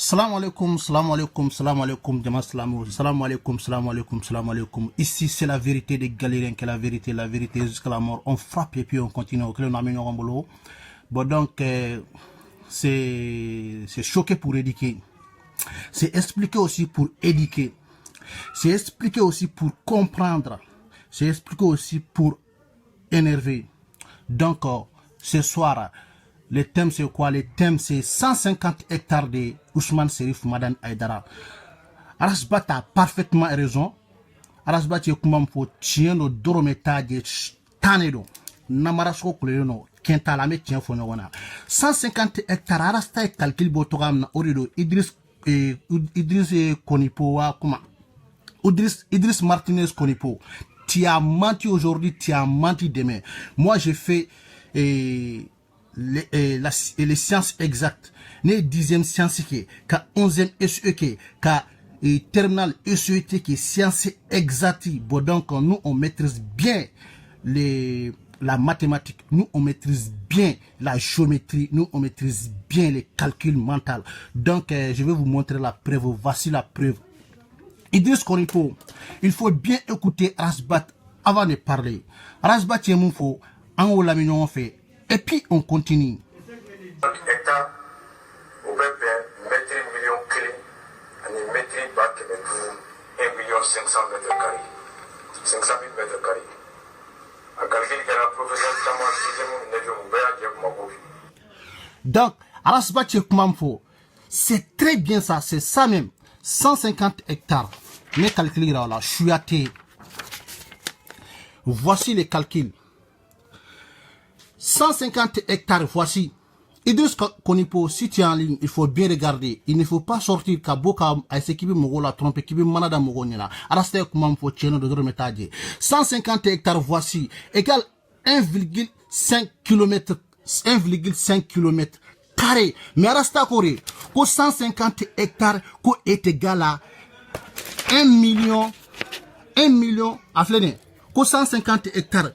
Salam alaikum, salam alaikum, salam alaikum, Jama salam, salam alaikum, salam alaikum, salam alaikum. Ici, c'est la vérité des galériens, que la vérité jusqu'à la mort. On frappe et puis on continue. Bon, donc, c'est choqué pour éduquer. C'est expliquer aussi pour éduquer. C'est expliquer aussi pour comprendre. C'est expliquer aussi pour énerver. Donc, ce soir, le thème c'est quoi? Le thème c'est 150 hectares de Ousmane Serif Madan Aïdara. Arasbat a parfaitement raison. Arasbat est comme pour tiens le dorometa de Tanedo. Namarasko Kuleno, Kentalame tient Fonona. 150 hectares, Arasta calcul Botogam Orido, Idriss Konipo, comment? Idriss Martinez Konipo. Tu as menti aujourd'hui, tu as menti demain. Moi, j'ai fait les sciences exactes. Les 10e sciences qui, 11e SE qui, terminal SET qui, sciences exactes. Bon, donc, nous, on maîtrise bien la mathématique. Nous, on maîtrise bien la géométrie. Nous, on maîtrise bien les calculs mentaux. Donc, je vais vous montrer la preuve. Voici la preuve. Idriss Konipo, il faut bien écouter Arasbat avant de parler. Arasbat est mon faux, en haut la mignon fait, et puis on continue. Hectares, au mètre million clés, et mètre bas que 1,5 million mètres carrés, 500 000 mètres carrés. À calculer que la professeure donc, Arasbat est mon faux. C'est très bien ça, c'est ça même. 150 hectares. Mais calculer là, je suis athée. Voici les calculs. 150 hectares, voici. Idriss Konipo, si tu es en ligne, il faut bien regarder. Il ne faut pas sortir Kaboka à ce qui veut la trompe, qui veut manada mogonina. Arasté comment faut tirer de remettre. 150 hectares, voici. Égale 1,5 km, 1,5 km carré. Mais Arasta Corée, que 150 hectares, ko est égal à 1 million, à fléner. Que 150 hectares,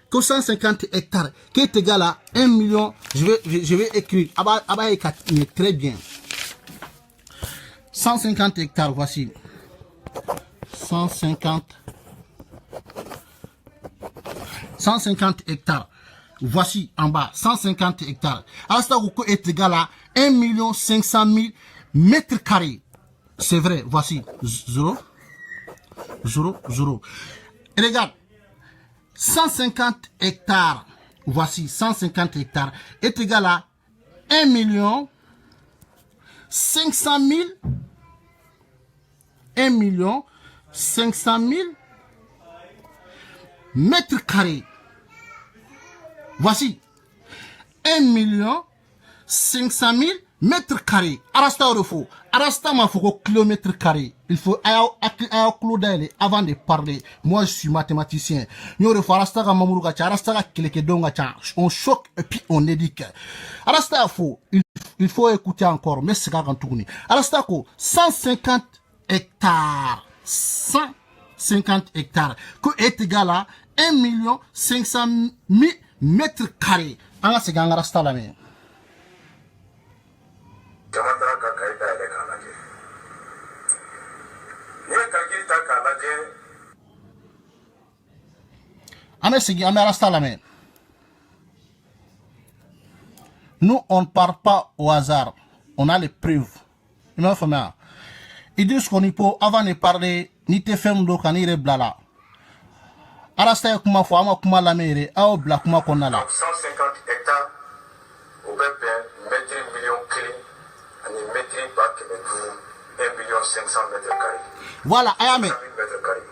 que 150 hectares, qui est égal à 1 million, je vais écrire, mais très bien. 150 hectares, voici. 150 hectares. Voici en bas, 150 hectares. Asta est égal à 1 500 000 mètres carrés. C'est vrai, voici 0, 0, 0. Et regarde, 150 hectares, voici 150 hectares, est égal à 1 500 000, 1 500 000 mètres carrés. Voici 1 500 000 mètres carrés. Arasta refo. Arasta ma faut kilomètre carré. Il faut avant de parler. Moi je suis mathématicien. Nous refo arasta ga mamuru ga arasta ga keleke donga cha. On choque et puis on éduque. Arasta faux. Il faut écouter encore. Mais c'est quand tourner. Arasta ko 150 hectares. 150 hectares. Que est égal à 1 500 000 mètres carrés. Anga se ganga rasta la me. Jamandara ka kaida ele kana ke. Ni calcul ta kana ke. Ame se ganga rasta la me. Nous on ne part pas au hasard. On a les preuves. Il m'a fait mal. Idriss Konipo avant de parler ni te fem do kanire blala. Arasta kuma fo ama kuma la mere a bla kuma konala 150 hectares au mètre million clés et mètre bas que 1 500 000 mètres carrés. Voilà, ayame. mètres carrés.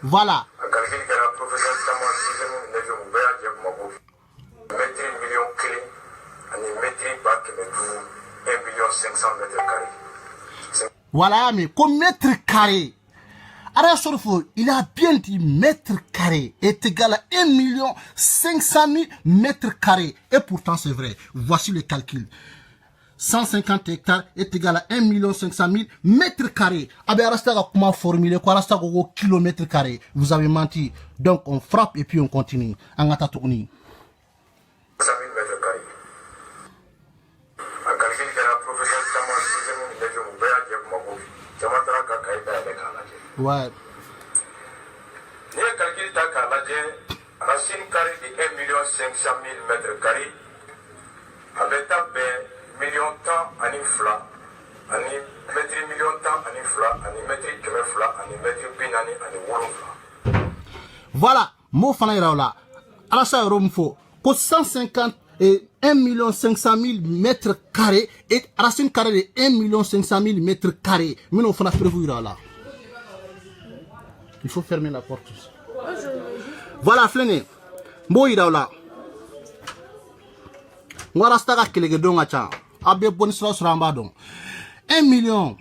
Voilà. À calculer que la professeure Tamar Sizemou Nejo Moubeya Djekmabo mètre million clés et mètre bas que 1 500 000 mètres carrés. Voilà, mais comme mètre carré. Arasorfo, il a bien dit mètre carré est égal à 1 500 000 mètres carrés. Et pourtant, c'est vrai. Voici le calcul. 150 hectares est égal à 1 500 000 mètres carrés. Abe Arasta comment formuler quoi? Arasta au kilomètre carré. Vous avez menti. Donc, on frappe et puis on continue. Angata tourni. 100 000 mètres carrés. À calculer que la professeure Tamar Sizemou Ouais. Ni calcul ta k'a lajɛ racine carrée de 1 500 000 mètres carrés a bɛ taa bɛn miliyɔn 10 ani 2 ani mètre miliyɔn 10 ani 2 ani mètre 200 ani mètre 40 ani 7. Voilà, mo fana yira la. Alasa yɔrɔ min fɔ ko 150 et 1 500 000 mètres carrés et racine carrée de 1 500 000 mètres carrés. Minnu fana prévu yira la. Il faut fermer la porte. Voilà, flene. Mo yira la. Ngara staka kelege donga cha. Abe boni sura sura amba don. 1 million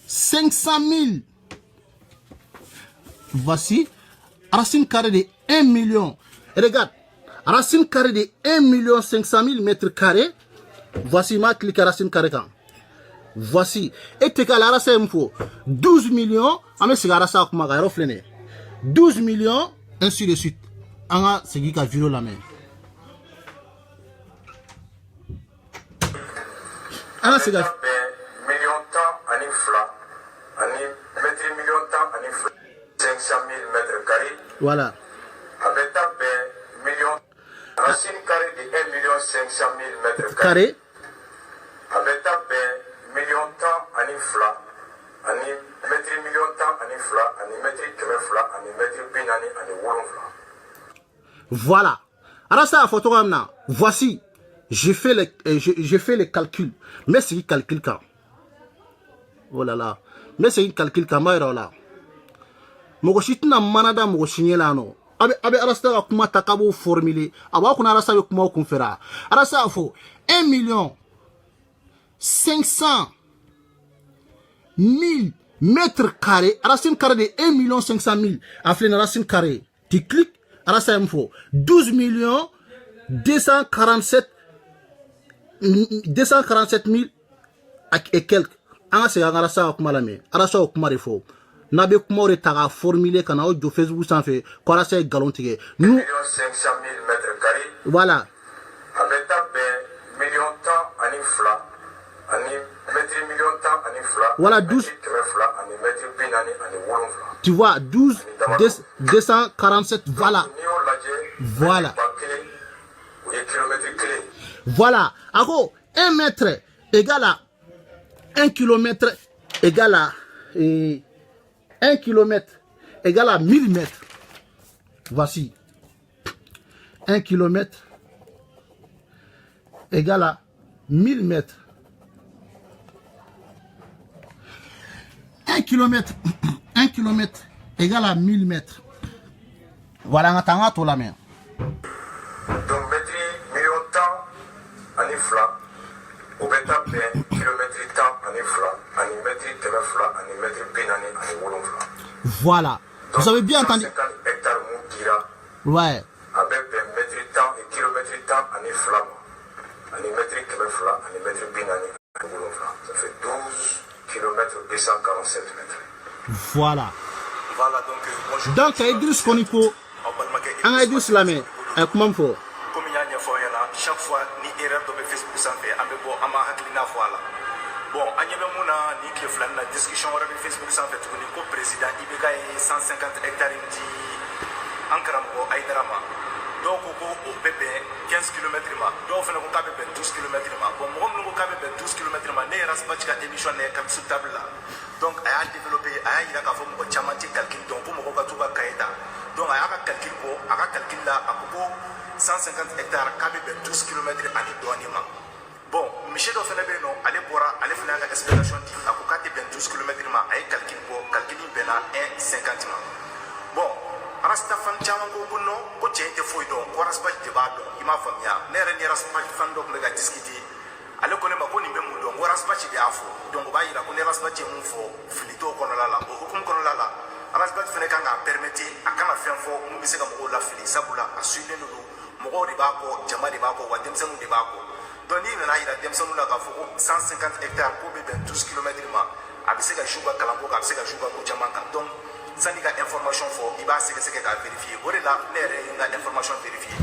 500 000. Voici racine carrée de 1 million. Et regarde, racine carrée de 1 500 000 mètres carrés. Voici ma clique racine carrée quand. Voici. Et te la racine info 12 millions. Ame sigara sa kuma ga reflene. 12 millions ainsi de suite. Anga segi ka vidéo la main. Anga segi million temps ani fla ani mètre million temps ani fla 500 000 mètres carrés. Voilà. Avec ta million racine carrée de 1 500 000 mètres Carré. Avec ta million temps ani fla ani mètre million temps ani fla ani mètre 200 ani mètre 40 ani 7. Voilà. Alors ça, photo ramena. Voici. J'ai fait les calculs. Mais c'est qui calcule quand? Oh là là. Mais c'est qui calcule quand? Maïra là. Mogoshitna manada mogoshinyela no. Abe arasta kuma takabo formulé. Aba kuna arasta kuma konfera. Arasta fo 1 500 000 mètres carrés. Racine carrée de 1 500 000. Afin racine carrée. Tu cliques. Arasta info 12 247 000 et quelques. Anga se arasta kuma la me. Arasta kuma refo. Nabe kuma re taga formulé kana o jo Facebook sans fait. Ko arasta galon tige. Nous 500 000 mètres carrés. Voilà. Avec ta million temps ani fla ani mètre million temps ani fla. Voilà 12. Ani mètre 40 ani 7. Tu vois 12 247 voilà. Voilà. Voilà. Alors 1 mètre égale à 1 kilomètre égale à 1 kilomètre égale à 1000 mètres. Voici. 1 kilomètre égale à 1000 mètres. 1 kilomètre égale à 1000 mètres. Voilà, on attend tout la main. Donc, mètre million temps, ani fla, au bêta kilomètre temps, ani fla, ani mètre fla, ani mètre pinani, ani 7. Voilà. Donc, vous avez bien entendu. 50 hectares moudira. Ouais. Avec mètre temps et kilomètre temps, ani fla, ani mètre fla, ani mètre pinani, ani 7. Ça fait 12 km 247 mètres. Voilà. Voilà, donc Idriss Konipo, un Idriss Lamé, comment faut? Comme il y a une fois, chaque fois, ni erreur de Facebook sans faire, on peut avoir un voilà. Bon, on y a ni qui est la discussion de Facebook sans faire, le président, il y a 150 hectares en Karambo, Aïdarama. Donc, au PP, 15 km, donc on a 12 km. Bon, moi, on a 12 km, mais il reste pas d'émission comme sous table là. Donc, il a développé, il a fait un calcul, donc, pour moi, tout va caïda. Donc, il a calcul là, à 150 hectares, 12 km à l'éloignement. Bon, Michel Dofenebe, non, allez voir, allez faire une explication, à 12 km, à calcul pour calculer 1,50. Bon, Rasta fan chama ko bunno ko chete foi don ko raspa de bado ima famia nere ni raspa fan do lega diskiti ale ko ne ba ko ni be mu don ko raspa chi de afo don ba ira ko ne raspa chi mu fo filito ko no lala o hukum ko no lala raspa fene kanga permettre akana fen fo mu bi se ka mo la fili sabula asuide no mo ri ba ko jama de ba ko wa demsanu de ba ko don ni na ira demsanu la ka fo 150 hectares ko be 12 km ma abise ka shuba kalambo ka abise ka shuba ko jama ka donc sani ka information fo iba sege ka vérifier o de la ne yɛrɛ ka information vérifier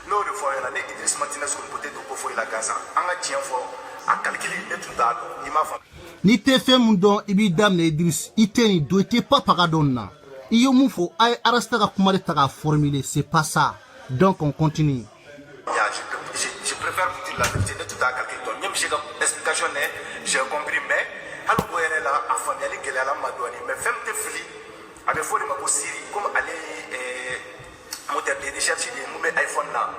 n'o de fɔ ɲɛna ne Idriss Martinez ko peut-être ko fo la Gaza an ka tiɲɛ fɔ a calculé ne tun t'a dɔn i m'a faamu. Ni te fɛn mun dɔn i b'i daminɛ Idriss i tɛ nin dɔn i tɛ papaga dɔn na i ye mun fɔ a ye Arasta ka kuma de ta k'a formuler c'est pas ça donc on continue. Je préfère vous dire la vérité ne tun t'a calculé dɔn ɲɛ misi ka explication ne j'ai compris mais hali o yɛrɛ la a faamuyali gɛlɛyala ma dɔɔni mais fɛn min tɛ fili a bɛ fɔ de ma ko Siri comme ale moteur de recherche de ye mun bɛ iPhone na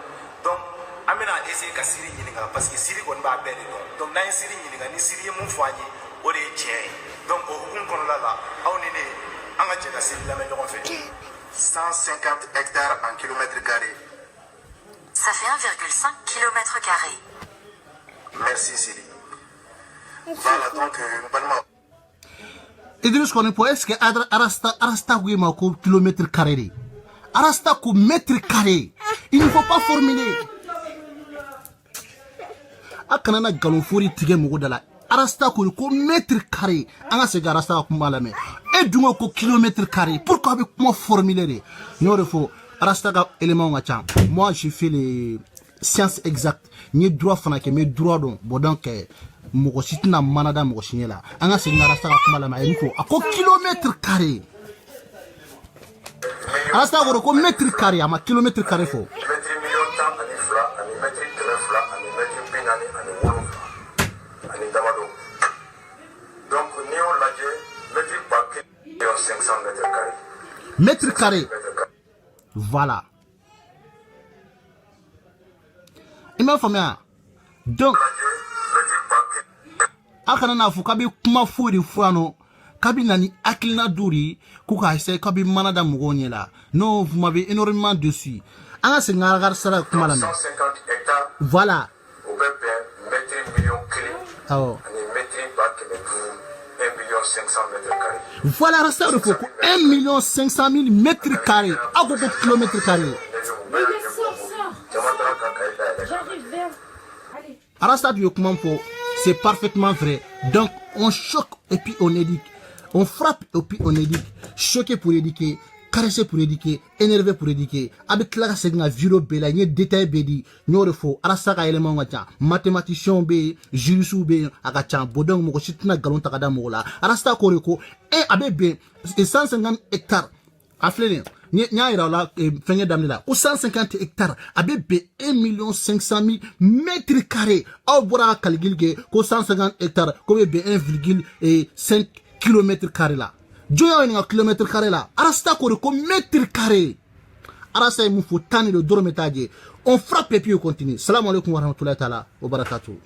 donc an bɛna essayer ka Siri ɲininka parce que Siri kɔni b'a bɛɛ de dɔn donc n'an ye Siri ɲininka ni Siri ye mun fɔ an ye o de ye tiɲɛ ye donc o hukumu kɔnɔna la aw ni ne an ka jɛ ka Siri lamɛn ɲɔgɔn fɛ 150 hectares en kilomètres carrés. Ça fait 1,5 km². Merci Siri. Voilà donc balma. Idriss kɔni po est-ce que Arasta ko ma ko kilomètre carré de Arasta ko mètre carré il ne faut pas formuler a kana na galon fori tigɛ mɔgɔ da la Arasta ko mètre carré an ka segin Arasta ka kuma lamɛn e dungo ko kilomètre carré pourquoi a bɛ kuma formuler de n'o de fɔ Arasta ka élément ka ca moi je fais les sciences exactes n ye droit fana kɛ n bɛ droit dɔn bon donc mɔgɔ si tɛna mana da mɔgɔ si ɲɛ la an ka segin Arasta ka kuma lamɛn a ye min fɔ a ko kilomètre carré Arasta ko mètre carré a ma kilomètre carré fɔ. Mètre carré. Voilà. Il m'a fait donc akana na fu kabi kuma furi fuano kabi nani akilina duri kuka essayer kabi manada mugo nyela non vous m'avez énormément dessus anga se ngar sara kuma la 150 hectares voilà au BP mètre million clé oh ani mètre bac 1 500 000 mètres carrés. Voilà, resta de faux. 1 500 000 mètres carrés. À beaucoup de kilomètres carrés. J'arrive vers. Allez. Arasta du comment c'est parfaitement vrai. Donc, on choque et puis on éduque. On frappe et puis on éduque. Choqué pour éduquer. Caresser pour éduquer, énervé pour éduquer. Avec la segna viro bela, n'y détail bedi, n'y aurait faux. Arasta ka élément gacha, mathématicien be, jurisu be, agacha, bodong mo chitna galon takada mola. Arasta koreko, abebe, 150 hectares. Aflene, nya ira la, fenye damne la, 150 hectares, abebe 1 500 000 mètres carrés. Au bora kaligilge, ko 150 hectares, ko be 1,5 km carrés là. Joya en kilomètre carré là. Arasta ko mètre carré. Arasta il faut tani le dormetaje. On frappe et puis on continue. Salam alaikum wa rahmatullahi ta'ala wa barakatuh.